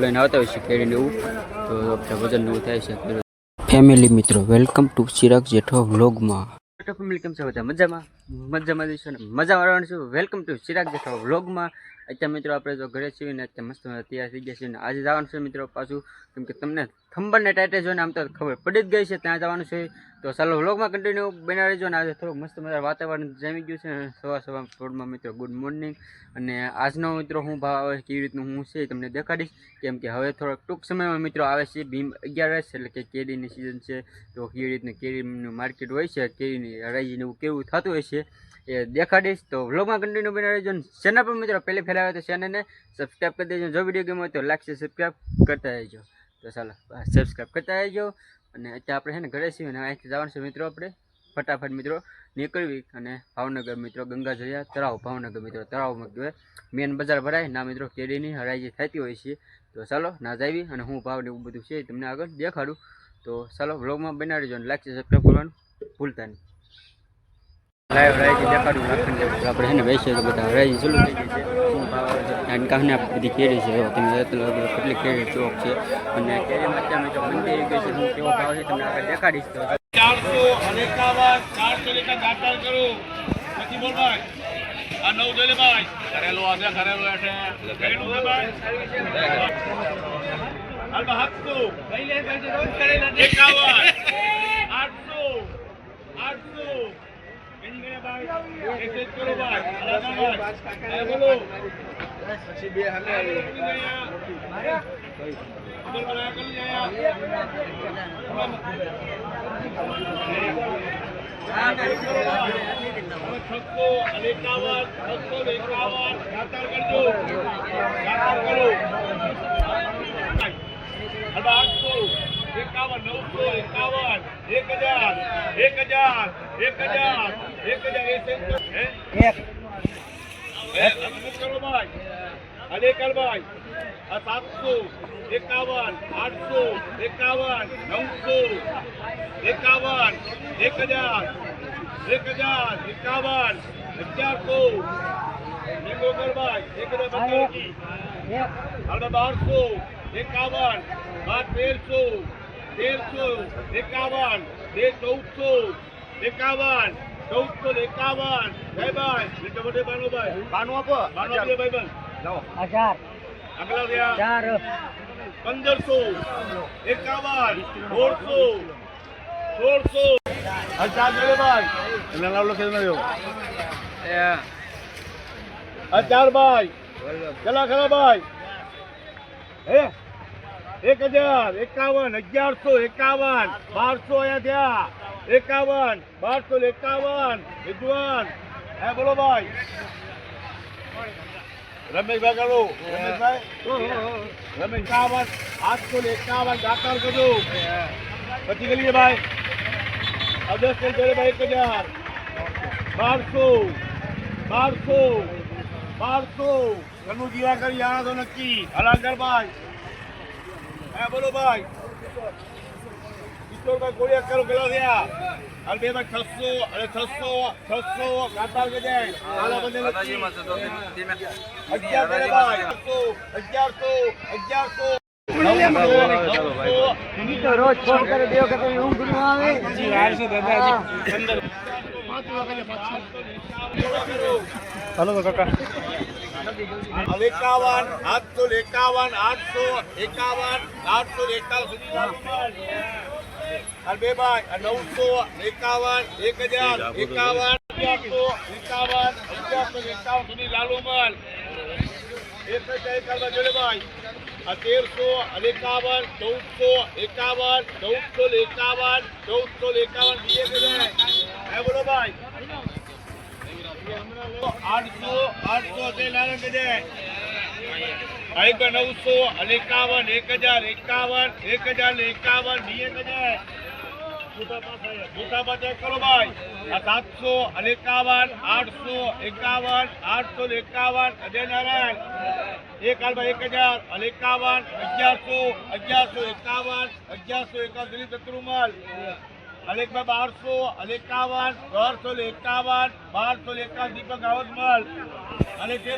લઈને આવતા હોય છે કેરીને એવું તો વજન એવું થાય છે. ફેમિલી મિત્રો વેલકમ ટુ ચિરાગ જેઠો વ્લોગમાં. ફેમિલી કેમ છે બધા મજામાં જઈશું ને મજા મારવાનું છું. વેલકમ ટુ ચિરાગ જેઠો વ્લોગમાં. અત્યારે મિત્રો આપણે જો ઘરે છીએ ને અત્યારે મસ્ત તૈયાર થઈ ગયા છે ને આજે જવાનું છે મિત્રો પાછું, કેમ કે તમને થંબર ને ટાઈટલ જોઈને આમ તો ખબર પડી જ ગઈ છે ત્યાં જવાનું છે. તો ચાલો વ્લોગમાં કન્ટિન્યુ બના રહેજો ને આજે થોડુંક મસ્ત મજા વાતાવરણ જામી ગયું છે. સવાર રોડમાં મિત્રો ગુડ મોર્નિંગ. અને આજનો મિત્રો હું ભાવ આવે કેવી રીતનું હું છે તમને દેખાડીશ, કેમ કે હવે થોડોક ટૂંક સમયમાં મિત્રો આવે છે ભીમ 11 એટલે કે કેરીની સિઝન છે. તો કેવી રીતનું કેરીનું માર્કેટ હોય છે, કેરીની હરાજીને એવું કેવું થતું હોય છે એ દેખાડીશ. તો વ્લોગમાં કન્ટિન્યુ બના રહેજો. ચેનલ પર મિત્રો પહેલી ફેલાવે તો ચેનલને સબસ્ક્રાઈબ કરી દેજો. જો વિડીયો ગમ્યો હોય તો લાઈક સબસ્ક્રાઈબ કરતા રહેજો. તો ચાલો સબસ્ક્રાઈબ કરતા રહેજો. અને અત્યારે આપણે છે ને ઘરે છીએ અને અહીંથી જવાનું છે મિત્રો આપણે ફટાફટ મિત્રો નીકળવી અને ભાવનગર મિત્રો ગંગાજળિયા તળાવ, ભાવનગર મિત્રો તળાવમાં કહેવાય મેન બજાર ભરાય ના મિત્રો કેરીની હરાજી થતી હોય છે. તો ચાલો ના જાવી અને હું ભાવ ને એવું બધું છે તમને આગળ દેખાડું. તો ચાલો વ્લોગમાં બનાવી દેજો અને લાઈક સબસ્ક્રાઈબ કરવાનું ભૂલતા નહીં. લાઈવ હરાજી દેખાડું આપણે છે ને બેસીએ તો બધા હરાજી ચાલુ થઈ ગઈ છે. શું ભાવ અને કામને બધી કેરી છે તમે કેટલી કેરી ચોક છે અને કેરીમાં અત્યારે મિત્રો મંદી આવી ગઈ છે. હું કેવો ભાવ છે તમને આગળ દેખાડીશ. તો 451 લેખા દાતાર કરું પછી બોલ ભાઈ આ 9 જોઈ લે ભાઈ કરેલો આજે કરેલો એટલે કરેલું છે ભાઈ હાલ હાથો લઈ લે ભાઈ રોજ કરેલા 51 800 એની ગણે ભાઈ એસેજ કરો ભાઈ આ બોલો પછી બે હાલે બોલ બના કરી જાય છસો અને 51 દાતાર કરજો દાતાર કરો 800 51 900 ભાઈ અલે કર ભાઈ આ 700 51 800 51 900 51 1000 51 1100 નિકોકર ભાઈ 1000 હાલ 1200 51 1300 51 1451 1451 જય ભાઈ લીટો મોટે બાનો ભાઈ બાનો આપો બાનો આપો ભાઈ બન લાવો 1000 આગલા ગયા 1500 51 1600 અચ્છા જોડે ભાઈ એના નામ લખી દેજો અચાર ભાઈ ચલા ખરા ભાઈ હે 1000 51 1151 1200 આયા થયા 51 1251 વિદ્વાન હે બોલો ભાઈ રમેશભાઈ કરો રમેશભાઈ રમેશ 51 દાતાર કરજો પછી ગલીએ ભાઈ અદસ કે જોડે ભાઈ 1000 1200 ઘરનું જીવા કરી આના તો નક્કી હલાકર ભાઈ હે બોલો ભાઈ કિશોરભાઈ ગોળિયા કરો ગલા થયા હાલ બે ભાઈ 600 અને 600 દાતાર કે જાય હાલા બંને નક્કી 11 ભાઈ 1100 રોજ ફોન કરી દેવો કે તમે ઊંઘ ન આવે. હલો કાકા 51 751 851 851 સુધી હાલ બે ભાઈ 900 51 1000 સુધી લાલુ માલ એક કરવા જોડે ભાઈ આ 1351 1451 દીએ કે જાય હે બોલો ભાઈ 800 તે નારાયણ કે જાય આઈક 900 અને 51 1051 દીએ કે જાય મોટા પાછા કરો ભાઈ આ 700 અને 51 851 અજય નારાયણ એક હાલ ભાઈ 1000 અને 51 1151 દિલીપ ચતુરુમાલ અલેકભાઈ 1251, 1251, દીપક આવતમલ અને તે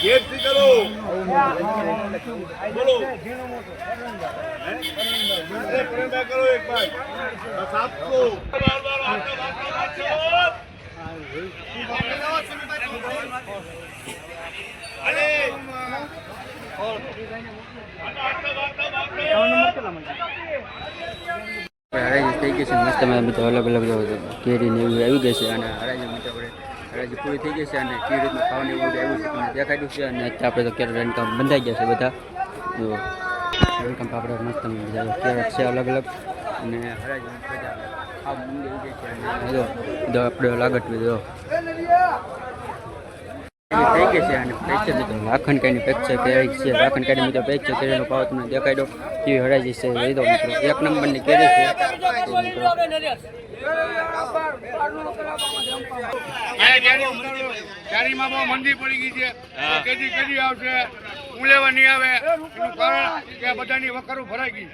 ગેટથી કરો બોલો પ્રેમભાઈ કરો એક ભાઈ 700 હરાજી થઈ ગઈ છે મસ્ત બધા અલગ અલગ કેરી ને એવું આવી ગઈ છે અને હરાજી મિત્રો આપણે હરાજી પૂરી થઈ ગઈ છે અને કેવી રીતનું ખાવાનું એવું આવ્યું છે તમને દેખાડ્યું છે અને આપણે તો કેરેટ રેનકામ બંધાઈ ગયા છે બધા જો રેનકામ આપણે મસ્ત બધા કેરેટ છે અલગ અલગ અને હરાજી બધા ખાવ બંધાઈ ગઈ છે અને જો બધા આપણે લાગટ જો થઈ ગઈ છે અને પેક્ચર મિત્રો લાખણ કાંઈની પેક્ચર કેરી છે લાખણ કાંઈની મિત્રો પેક્ચર કેરીનો ભાવ તમને દેખાડ્યો કેવી હરાજી છે લઈ દો મિત્રો એક નંબરની કેરી છે તો મિત્રો કેરીમાં બહુ મંદી પડી ગઈ છે કેદી કેદી આવશે હું લેવા નહીં આવે એનું કારણ કે બધાની વકરો ભરાઈ ગઈ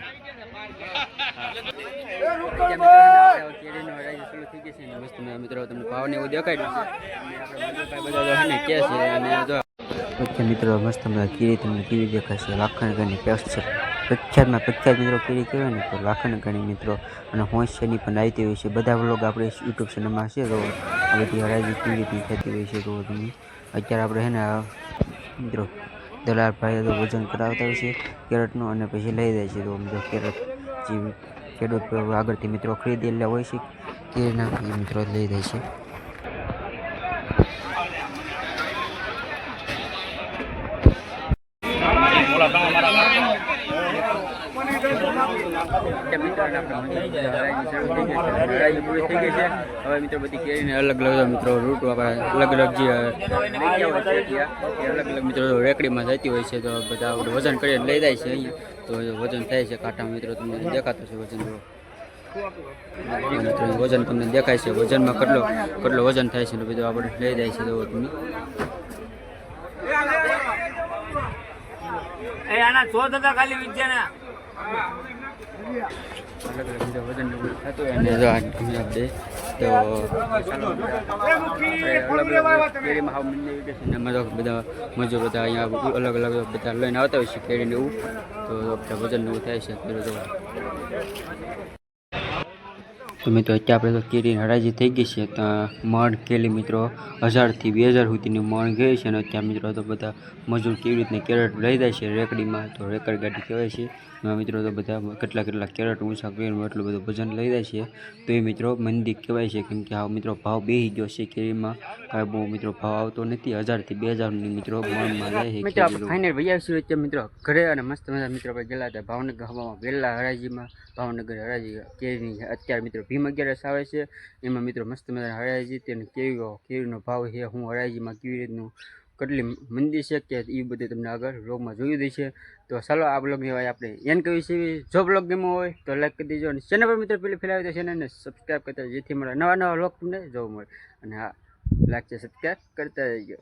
કેરીનો હરાજી શરૂ થઈ ગઈ છે અને મસ્ત મિત્રો તમને ભાવને એવું દેખાડ્યું છે અને આપણે બધા છે ને કે છે અને જો મિત્રો મસ્ત કેરી તમને કેવી દેખાશે લાખણ ગણી પેસ્ટ છે પ્રખ્યાતમાં પ્રખ્યાત મિત્રો કેરી કહેવાય ને તો લાખણ ગણી મિત્રો અને હોંશની પણ આવતી હોય છે બધા વ્લોગ આપણે યુટ્યુબ ચેનલમાં છે તો આ બધી હરાજી કેવી રીતની થતી હોય છે તો તમને અત્યારે આપણે છે ને મિત્રો દલાલ ભાઈ તો વજન કરાવતા હોય છે કેરેટનું અને પછી લઈ જાય છે તો મિત્રો કેરેટ જે ખેડૂત આગળથી મિત્રો ખરીદેલા હોય છે કેરીના એ મિત્રો લઈ જાય છે હવે મિત્રો બધી કેરીને અલગ અલગ મિત્રો રૂટ અલગ અલગ જે અલગ અલગ મિત્રો રેકડીમાં જતી હોય છે તો બધા વજન કરીને લઈ જાય છે અહીંયા તો વજન થાય છે કાંટામાં મિત્રો તમને દેખાતું છે વજન વજન તમને દેખાય છે વજનમાં કેટલો વજન થાય છે બધું આપણે લઈ જાય છે તો તમે આના 14 ખાલી વિદ્યાના અલગ અલગ બીજા વજન થતું હોય અને જો આપણે તો કેરીમાં હાવ મંદી છે ને બધા મજૂર બધા અહીંયા અલગ અલગ બધા લઈને આવતા હોય છે કેરીને એવું તો આપણે વજન એવું થાય છે તો મિત્રો અત્યારે આપણે તો કેરીની હરાજી થઈ ગઈ છે તો મણ કેરી મિત્રો 1000 થી 2000 સુધીની મણ ગઈ છે અને અત્યારે મિત્રો તો બધા મજૂર કેવી રીતના કેરેટ લઈ જાય છે રેકડીમાં તો રેકડ ગાડી કહેવાય છે એમાં મિત્રો તો બધા કેટલા કેરેટ ઊંચા કરીને એટલું બધું વજન લઈ જાય છે તો એ મિત્રો મંદી કહેવાય છે કેમ કે આ મિત્રો ભાવ બેસી ગયો છે કેરીમાં કાંઈ બહુ મિત્રો ભાવ આવતો નથી 1000 થી 2000ની મિત્રો મણમાં જાય છે મિત્રો આપણે ફાઇનલ ભૈયા છીએ અત્યારે મિત્રો ઘરે અને મસ્ત મજા મિત્રો આપણે ગયેલા હતા ભાવનગર હવામાં વહેલા હરાજીમાં ભાવનગર હરાજી કેરીની અત્યારે મિત્રો ભીમ 11 આવે છે એમાં મિત્રો મસ્ત મજા હરાજી તેને કેરીનો ભાવ છે હું હરાજીમાં કેવી રીતનું કેટલી મંદી છે કે એ બધું તમને આગળ વ્લોગમાં જોઈ દઈ છે તો ચાલો આ બ્લોગની વાત આપણે એન કહી છે જો બ્લોગ ગમ્યો હોય તો લાઈક કરી દેજો અને ચેનલ પર મિત્રો પેલી ફેલાવી તો ચેનલને સબસ્ક્રાઈબ કરતા જેથી મારા નવા વ્લોગ તમને જોવા મળે અને હા લાઈક છે સબસ્ક્રાઈબ કરતા રહેજો